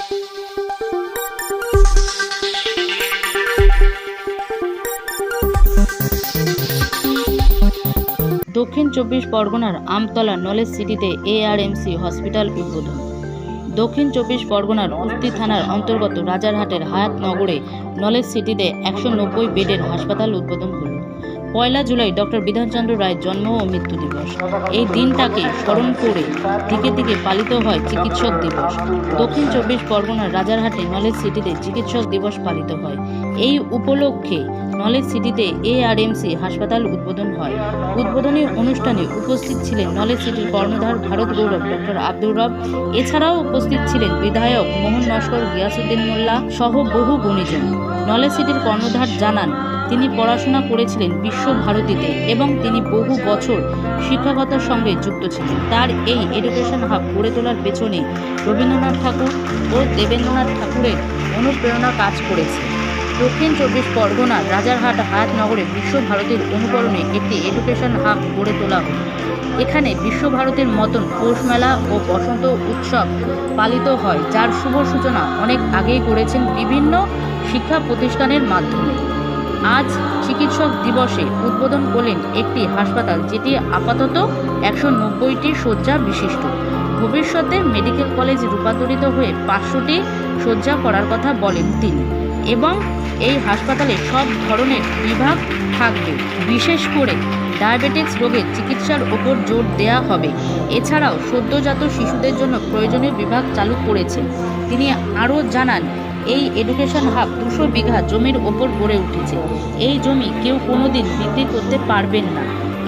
দক্ষিণ চব্বিশ পরগনার আমতলা নলেজ সিটিতে ARMC হসপিটাল উদ্বোধন। দক্ষিণ চব্বিশ পরগনার কুস্তি থানার অন্তর্গত রাজারহাটের হায়াতনগরে নলেজ সিটিতে 190 বেডের হাসপাতাল উদ্বোধন হল। 1 জুলাই ডক্টর বিধানচন্দ্র রায়ের জন্ম ও মৃত্যু দিবস। এই দিনটাকে স্মরণ করে দিকে দিকে পালিত হয় চিকিৎসক দিবস। দক্ষিণ চব্বিশ পরগনার রাজারহাটে নলেজ সিটিতে চিকিৎসক দিবস পালিত হয়। এই উপলক্ষে নলেজ সিটিতে ARMC হাসপাতাল উদ্বোধন হয়। উদ্বোধনী অনুষ্ঠানে উপস্থিত ছিলেন নলেজ সিটির কর্ণধার ভারত গৌরব ডক্টর আব্দুর রব। এছাড়াও উপস্থিত ছিলেন বিধায়ক মোহন নস্কর, গিয়াসউদ্দিন মোল্লা সহ বহু গুণীজন। নলেজ সিটির কর্ণধার জানান, তিনি পড়াশোনা করেছিলেন বিশ্বভারতীতে এবং তিনি বহু বছর শিক্ষকতার সঙ্গে যুক্ত ছিলেন। তার এই এডুকেশন হাব গড়ে তোলার পেছনে রবীন্দ্রনাথ ঠাকুর ও দেবেন্দ্রনাথ ঠাকুরের অনুপ্রেরণা কাজ করেছে। দক্ষিণ চব্বিশ পরগনার রাজারহাট হায়াতনগরে বিশ্বভারতীর অনুকরণে একটি এডুকেশন হাব গড়ে তোলা হল। এখানে বিশ্বভারতীর মতন পৌষ মেলা ও বসন্ত উৎসব পালিত হয়, যার শুভ সূচনা অনেক আগেই করেছেন বিভিন্ন শিক্ষা প্রতিষ্ঠানের মাধ্যমে। আজ চিকিৎসক দিবসে উদ্বোধন করলেন একটি হাসপাতাল, যেটি আপাতত 190টি শয্যা বিশিষ্ট। ভবিষ্যতে মেডিকেল কলেজ রূপান্তরিত হয়ে 500টি শয্যা করার কথা বলেন তিনি। এবং এই হাসপাতালে সব ধরনের বিভাগ থাকবে, বিশেষ করে ডায়াবেটিক্স রোগের চিকিৎসার ওপর জোর দেওয়া হবে। এছাড়াও সদ্যজাত শিশুদের জন্য প্রয়োজনীয় বিভাগ চালু করেছে। তিনি আরও জানান, এই এডুকেশন হাব 200 বিঘা জমির ওপর গড়ে উঠেছে। এই জমি কেউ কোনোদিন বিক্রি করতে পারবেন না।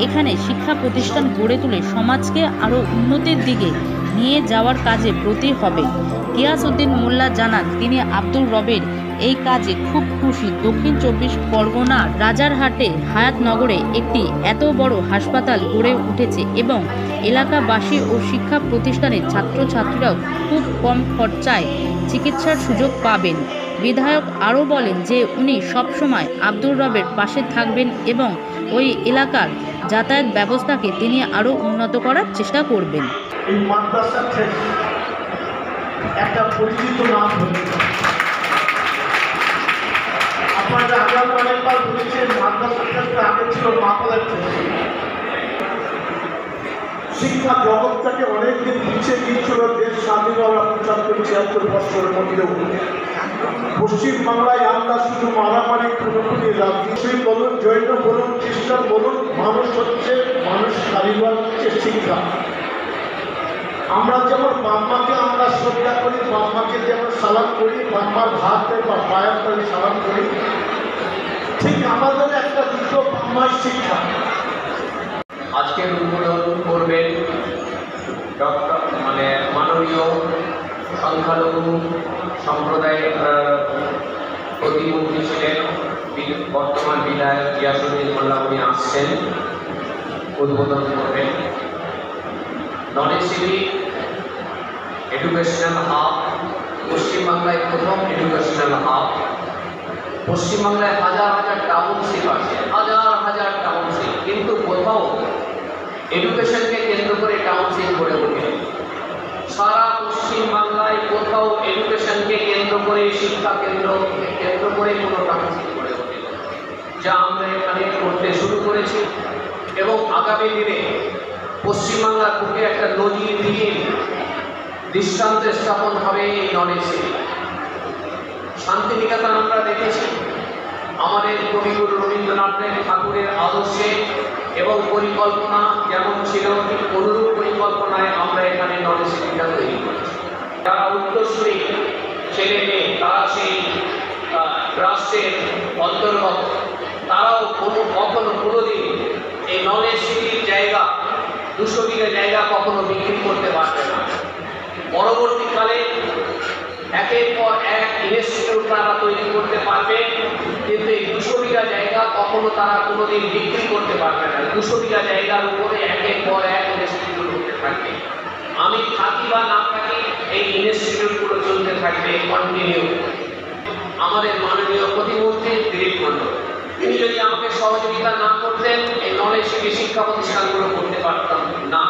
এখানে শিক্ষা প্রতিষ্ঠান গড়ে তুলে সমাজকে আরও উন্নতির দিকে নিয়ে যাওয়ার কাজে ব্রতী হবে। গিয়াসউদ্দিন মোল্লা জানান, তিনি আব্দুর রবের এই কাজে খুব খুশি। দক্ষিণ চব্বিশ পরগনার রাজারহাটে হায়াতনগরে একটি এত বড় হাসপাতাল গড়ে উঠেছে এবং এলাকাবাসী ও শিক্ষা প্রতিষ্ঠানের ছাত্রছাত্রীরাও খুব কম খরচায় চিকিৎসার সুযোগ পাবেন। বিধায়ক আরও বলেন যে উনি সবসময় আব্দুর রবের পাশে থাকবেন এবং ওই এলাকার যাতায়াত ব্যবস্থাকে তিনি আরও উন্নত করার চেষ্টা করবেন। এই মাদ্রাসা থেকে একটা পরিচিত নাম আপনারা আগে অনেকবার বলেছেন, মাদ্রাসা ক্ষেত্রে আগে ছিল মাতালের ক্ষেত্রে। শিক্ষা জগৎটাকে অনেকদিন পিছিয়ে গিয়েছিল। দেশ স্বাধীন হওয়ার 75-76 বছরের মধ্যেও পশ্চিমবাংলায় আমরা শুধু মারামারি খুনোখুনি রাজনীতি বলুন, জৈন বলুন, খ্রিস্টান বলুন, মানুষ কারিগর হচ্ছে শিক্ষা। আমরা যেমন বাম্মাকে আমরা শ্রদ্ধা করি, বাম্মাকে যেমন সালাম করি, বাম্মার ভাত বা পায়ের তলে সালাম করি, ঠিক আমাদের একটা দুটো বাম্মার শিক্ষা। আজকে উদ্বোধন করবেন মাননীয় সংখ্যালঘু সম্প্রদায়ের প্রতিমন্ত্রী ছিলেন বর্তমান বিধায়ক গিয়াসউদ্দিন মোল্লা। উনি আসছেন, উদ্বোধন করবেন। নলেজ সিটি এডুকেশনাল হাব পশ্চিমবাংলায় প্রথম এডুকেশনাল হাব। পশ্চিমবাংলায় হাজার হাজার টাউনশিপ আছে, হাজার টাউনশিপ, কিন্তু কোথাও এডুকেশনকে কেন্দ্র করে টাউনশিপ গড়ে ওঠে। সারা পশ্চিমবাংলায় কোথাও এডুকেশনকে কেন্দ্র করে, শিক্ষা কেন্দ্রকে কেন্দ্র করে কোনো টাউনশিপ গড়ে ওঠে, যা আমরা এখানে করতে শুরু করেছি। এবং আগামী দিনে পশ্চিমবাংলার বুকে একটা নজিরবিহীন দৃষ্টান্ত স্থাপন হবে এই নলেজ সিটি। শান্তিনিকেতন আমরা দেখেছি, আমাদের কবিগুরু রবীন্দ্রনাথ ঠাকুরের আদর্শে এবং পরিকল্পনা যেমন ছিল, ঠিক অনুরূপ পরিকল্পনায় আমরা এখানে নলেজ সিটিটা তৈরি করেছি। যারা উত্তরসূরি ছেলে মেয়ে, তারা সেই রাষ্ট্রের অন্তর্গত, তারাও কখনো কোনোদিন এই নলেজ সিটির জায়গা, 200 বিঘা জায়গা কখনো বিক্রি করতে পারবে না। পরবর্তীকালে একের পর এক ইনস্টিটিউট তারা তৈরি করতে পারবে, কিন্তু এই 200 বিঘা জায়গা কখনো তারা কোনোদিন বিক্রি করতে পারবে না। 200 বিঘা জায়গার উপরে একের পর এক ইনস্টিটিউট হতে থাকবে। আমি থাকি বা না থাকি, এই ইনস্টিটিউটগুলো চলতে থাকবে কন্টিনিউ। আমাদের মাননীয় প্রতিমন্ত্রী দিলীপ মণ্ডল, তিনি যদি আমাকে সহযোগিতা না করতেন, এই নলেজ সিটি শিক্ষা প্রতিষ্ঠানগুলো করতে পারতাম না।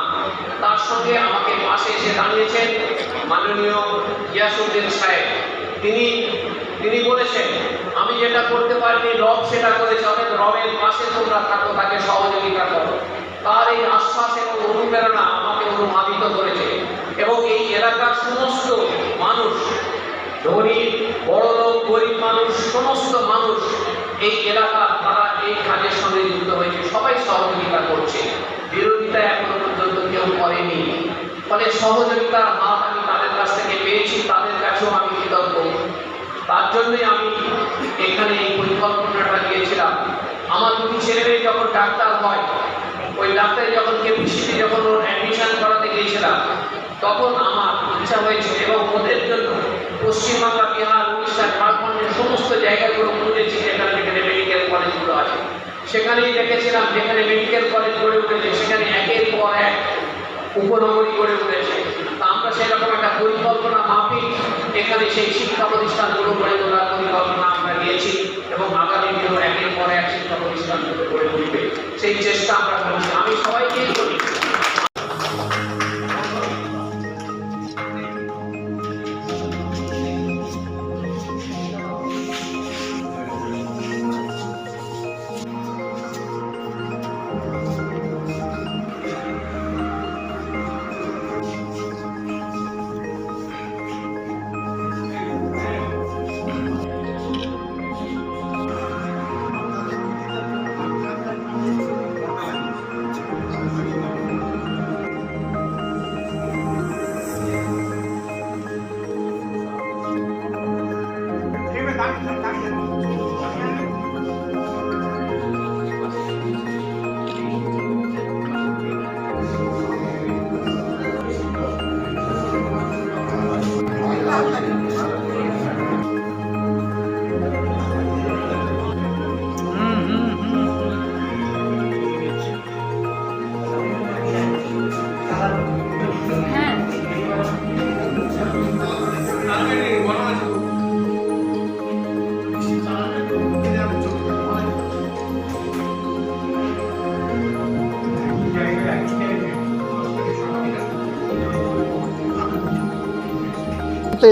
তার সঙ্গে আমাকে পাশে এসে দাঁড়িয়েছেন মাননীয় গিয়াসউদ্দিন সাহেব, তিনি বলেছেন, আমি যেটা করতে পারিনি রব সেটা করেছে, অর্থাৎ রবের পাশে তোমরা থাকো, তাকে সহযোগিতা করো। তার এই আশ্বাস এবং অনুপ্রেরণা আমাকে অনুপ্রাণিত করেছে এবং এই এলাকার সমস্ত মানুষ, ধনী বড়লোক গরিব মানুষ, সমস্ত মানুষ এই এলাকার তারা এই কাজের সঙ্গে যুক্ত হয়েছে, সবাই সহযোগিতা করছে, বিরোধিতা এখনো পর্যন্ত কেউ করেনি। ফলে সহযোগিতার হাত আমি তাদের কাছ থেকে পেয়েছি, তাদের কাছেও আমি কৃতজ্ঞ। তার জন্যই আমি এখানে এই পরিকল্পনাটা দিয়েছিলাম। আমার দুটি ছেলে মেয়ে যখন ডাক্তার হয়, ওই ডাক্তার যখন কেপিসিতে যখন ওর অ্যাডমিশন করাতে গিয়েছিলাম, তখন আমার ইচ্ছা হয়েছে এবং ওদের জন্য পশ্চিমবাংলা, বিহার, উড়িষ্যা, ঝাড়খণ্ডের সমস্ত জায়গাগুলো খুঁজেছি যেখানে মেডিকেল কলেজগুলো আছে। সেখানেই দেখেছিলাম যেখানে মেডিকেল কলেজ গড়ে উঠেছে সেখানে একের পর এক উপনগরী গড়ে উঠেছে। তা আমরা সেরকম একটা পরিকল্পনা মাফিক এখানে সেই শিক্ষা প্রতিষ্ঠানগুলো গড়ে তোলার পরিকল্পনা আমরা নিয়েছি এবং আগামী দিনেও একের পর এক শিক্ষা প্রতিষ্ঠানগুলো গড়ে উঠবে সেই চেষ্টা আমরা করছি। আমি সবাইকেই করি।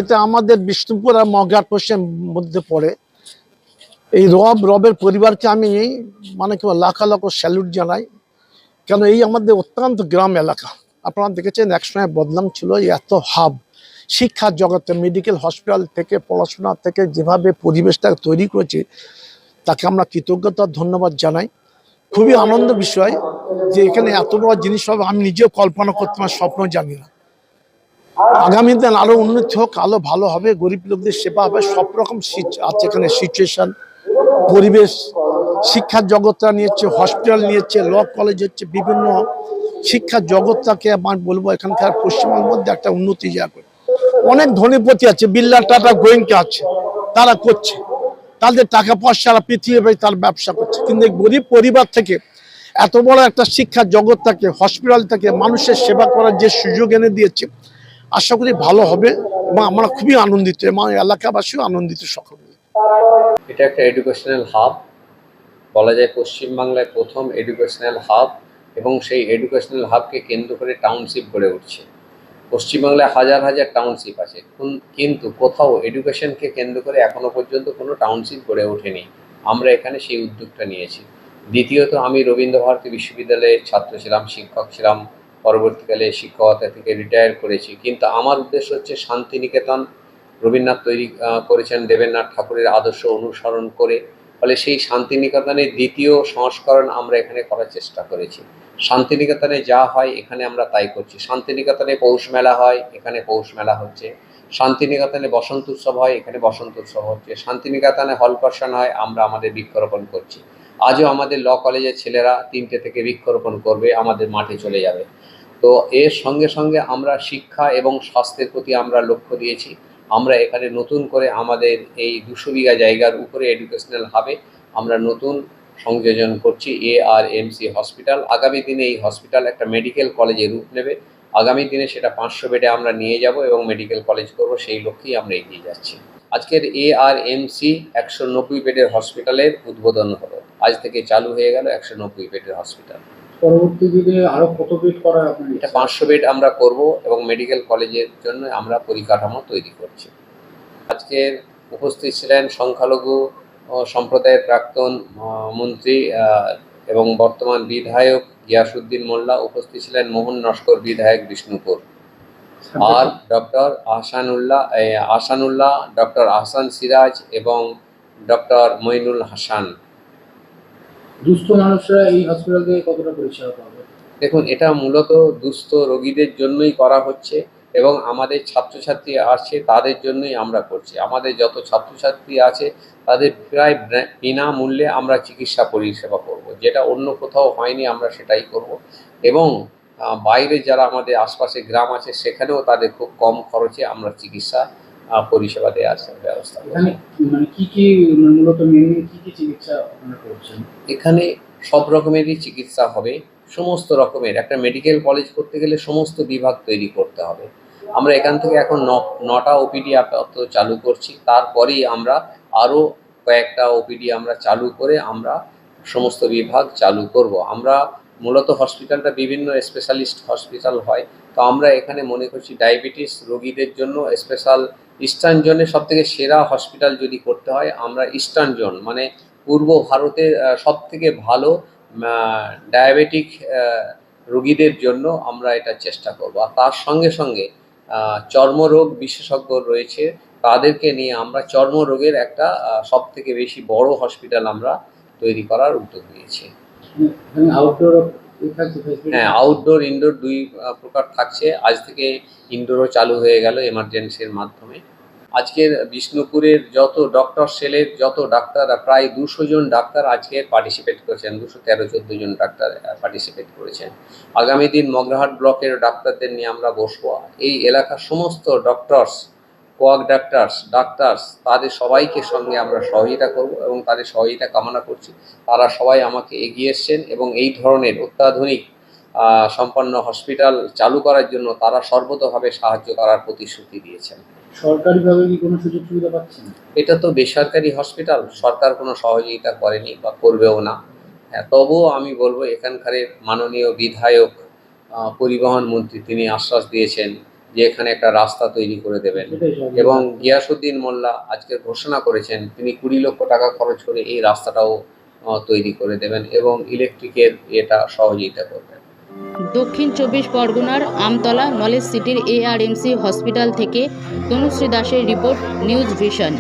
এটা আমাদের বিষ্ণুপুর আর মগরার পশ্চিম মধ্যে পড়ে। এই রবের পরিবারকে আমি মানে কি লাখ লাখ স্যালুট জানাই, কেন এই আমাদের অত্যন্ত গ্রাম এলাকা। আপনারা দেখেছেন একসময় বদনাম ছিল, এত হাব শিক্ষার জগতে মেডিকেল হসপিটাল থেকে পড়াশোনা থেকে যেভাবে পরিবেশটা তৈরি করেছে তাকে আমরা কৃতজ্ঞতা ধন্যবাদ জানাই। খুবই আনন্দের বিষয় যে এখানে এত বড় জিনিস হবে আমি নিজেও কল্পনা করতে আমার স্বপ্ন জানি না। আগামী দিন আরো উন্নতি হোক, আরো ভালো হবে, গরিব লোকদের সেবা হবে, সব রকম আছে এখানে সিচুয়েশন, পরিবেশ, শিক্ষার জগৎটা নিয়েছে, হসপিটাল নিয়েছে, ল কলেজ হচ্ছে, বিভিন্ন শিক্ষার জগৎটাকে আমার বলবো এখানকার পশ্চিমবঙ্গের মধ্যে একটা উন্নতি জায়গা। অনেক ধনীপতি আছে, বিড়লা, টাটা, গোয়েঙ্কা আছে, তারা করছে, তাদের টাকা পয়সা সারা পৃথিবী তার ব্যবসা করছে, কিন্তু গরিব পরিবার থেকে এত বড় একটা শিক্ষার জগৎটাকে, হসপিটাল থেকে মানুষের সেবা করার যে সুযোগ এনে দিয়েছে, আশা করি ভালো হবে এবং আমরা খুবই আনন্দিত এবং এলাকাবাসীও আনন্দিত সকলে। এটা একটা এডুকেশনাল হাব, বলা যায় পশ্চিমবাংলায় প্রথম এডুকেশনাল হাব, এবং সেই এডুকেশনাল হাবকে কেন্দ্র করে টাউনশিপ গড়ে উঠছে। পশ্চিমবাংলায় হাজার হাজার টাউনশিপ আছে, কিন্তু কোথাও এডুকেশনকে কেন্দ্র করে এখনো পর্যন্ত কোনো টাউনশিপ গড়ে ওঠেনি। আমরা এখানে সেই উদ্যোগটা নিয়েছি। দ্বিতীয়ত, আমি রবীন্দ্রভারতী বিশ্ববিদ্যালয়ের ছাত্র ছিলাম, শিক্ষক ছিলাম, পরবর্তীকালে শিক্ষকতা থেকে রিটায়ার করেছি, কিন্তু আমার উদ্দেশ্য হচ্ছে শান্তিনিকেতন রবীন্দ্রনাথ তৈরি করেছেন দেবেন্দ্রনাথ ঠাকুরের আদর্শ অনুসরণ করে। ফলে সেই শান্তিনিকেতনের দ্বিতীয় সংস্করণ আমরা এখানে করার চেষ্টা করেছি। শান্তিনিকেতনে যা হয় এখানে আমরা তাই করছি। শান্তিনিকেতনে পৌষ মেলা হয়, এখানে পৌষ মেলা হচ্ছে। শান্তিনিকেতনে বসন্ত উৎসব হয়, এখানে বসন্ত উৎসব হচ্ছে। শান্তিনিকেতনে হলকর্ষণ হয়, আমরা আমাদের বৃক্ষরোপণ করছি। আজও আমাদের ল কলেজের ছেলেরা 3টে থেকে বৃক্ষরোপণ করবে, আমাদের মাঠে চলে যাবে। তো এর সঙ্গে সঙ্গে আমরা শিক্ষা এবং স্বাস্থ্যের প্রতি আমরা লক্ষ্য দিয়েছি। আমরা এখানে নতুন করে আমাদের এই 200 বিঘা জায়গার উপরে এডুকেশনাল হাবে আমরা নতুন সংযোজন করছি ARMC হসপিটাল। আগামী দিনে এই হসপিটাল একটা মেডিকেল কলেজে রূপ নেবে। আগামী দিনে সেটা 500 বেডে আমরা নিয়ে যাব এবং মেডিকেল কলেজ করব, সেই লক্ষ্যেই আমরা এগিয়ে যাচ্ছি। আজকের ARMC 190 বেডের হসপিটালের উদ্বোধন হলো, আজ থেকে চালু হয়ে গেল 190 বেডের হসপিটাল। পরবর্তী দিনে আরো কত বেড করা আপনার এটা 500 বেড আমরা করব এবং মেডিকেল কলেজের জন্য আমরা পরিকাঠামো তৈরি করছি। আজকের উপস্থিত ছিলেন সংখ্যালঘু সম্প্রদায়ের প্রাক্তন মন্ত্রী এবং বর্তমান বিধায়ক গিয়াসউদ্দিন মোল্লা, উপস্থিত ছিলেন মোহন নস্কর বিধায়ক বিষ্ণুপুর, আর ডক্টর আহসানুল্লাহ, ডক্টর আহসান সিরাজ এবং ডক্টর মইনুল হাসান। দুস্থ মানুষরা এই হসপিটাল থেকে কতটা পরিষেবা পাবে? দেখুন, এটা মূলত দুস্থ রোগীদের জন্যই করা হচ্ছে এবং আমাদের ছাত্রছাত্রী আছে তাদের জন্যই আমরা করছি। আমাদের যত ছাত্রছাত্রী আছে তাদের প্রায় বিনামূল্যে আমরা চিকিৎসা পরিষেবা করব, যেটা অন্য কোথাও হয়নি, আমরা সেটাই করব। এবং বাইরে যারা আমাদের আশপাশে গ্রাম আছে সেখানেও তাদের খুব কম খরচে আমরা চিকিৎসা পরিষেবা দেওয়ার ব্যবস্থা করব। এখানে মানে কি মূলত মেনলি কি চিকিৎসা আপনারা করছেন? এখানে সব রকমেরই চিকিৎসা হবে, সমস্ত রকমের। একটা মেডিকেল কলেজ করতে গেলে সমস্ত বিভাগ তৈরি করতে হবে। আমরা এখান থেকে এখন 9টা ওপিডি আপাতত চালু করছি, তারপরেই আমরা আরও কয়েকটা ওপিডি আমরা চালু করে আমরা সমস্ত বিভাগ চালু করব। আমরা মূলত হসপিটালটা বিভিন্ন স্পেশালিস্ট হসপিটাল হয়, তো আমরা এখানে মনে করছি ডায়াবেটিস রোগীদের জন্য স্পেশাল ইস্টার্ন জোনে সবথেকে সেরা হসপিটাল যদি করতে হয়, আমরা ইস্টার্ন জোন মানে পূর্ব ভারতের সবথেকে ভালো ডায়াবেটিক রোগীদের জন্য আমরা এটা চেষ্টা করব। আর তার সঙ্গে সঙ্গে চর্মরোগ বিশেষজ্ঞ রয়েছে, তাদেরকে নিয়ে আমরা চর্মরোগের একটা সবথেকে বেশি বড় হসপিটাল আমরা তৈরি করার উদ্যোগ নিয়েছি। হ্যাঁ, আউটডোর ইনডোর দুই প্রকার থাকছে। আজ থেকে ইনডোরও চালু হয়ে গেল এমার্জেন্সির মাধ্যমে। আজকের বিষ্ণুপুরের যত ডক্টর সেলের যত ডাক্তার, প্রায় 200 জন ডাক্তার আজকে পার্টিসিপেট করেছেন, 213-14 জন ডাক্তার পার্টিসিপেট করেছেন। আগামী দিন মগরাহাট ব্লকের ডাক্তারদের নিয়ে আমরা বসবো। এই এলাকার সমস্ত ডক্টরস, কোয়াক ডাক্তারস তাদের সবাইকে সঙ্গে আমরা সহযোগিতা করব এবং তাদের সহযোগিতা কামনা করছি। তারা সবাই আমাকে এগিয়ে এসছেন এবং এই ধরনের অত্যাধুনিক সম্পন্ন হসপিটাল চালু করার জন্য তারা সর্বতোভাবে সাহায্য করার প্রতিশ্রুতি দিয়েছেন। সরকারিভাবে কি কোনো সুযোগ সুবিধা পাচ্ছেন? এটা তো বেসরকারি হসপিটাল, সরকার কোনো সহযোগিতা করেনি বা করবেও না। হ্যাঁ, তবুও আমি বলবো এখানকার মাননীয় বিধায়ক পরিবহন মন্ত্রী তিনি আশ্বাস দিয়েছেন যে এখানে একটা রাস্তা তৈরি করে দেবেন এবং গিয়াসউদ্দিন মোল্লা আজকে ঘোষণা করেছেন তিনি 20 লক্ষ টাকা খরচ করে এই রাস্তাটাও তৈরি করে দেবেন এবং ইলেকট্রিকের এটা সহযোগিতা করবেন। দক্ষিণ 24 পরগনার আমতলা নলেজ সিটির ARMC হসপিটাল থেকে তনুশ্রী দাসের রিপোর্ট, নিউজ ভিশন।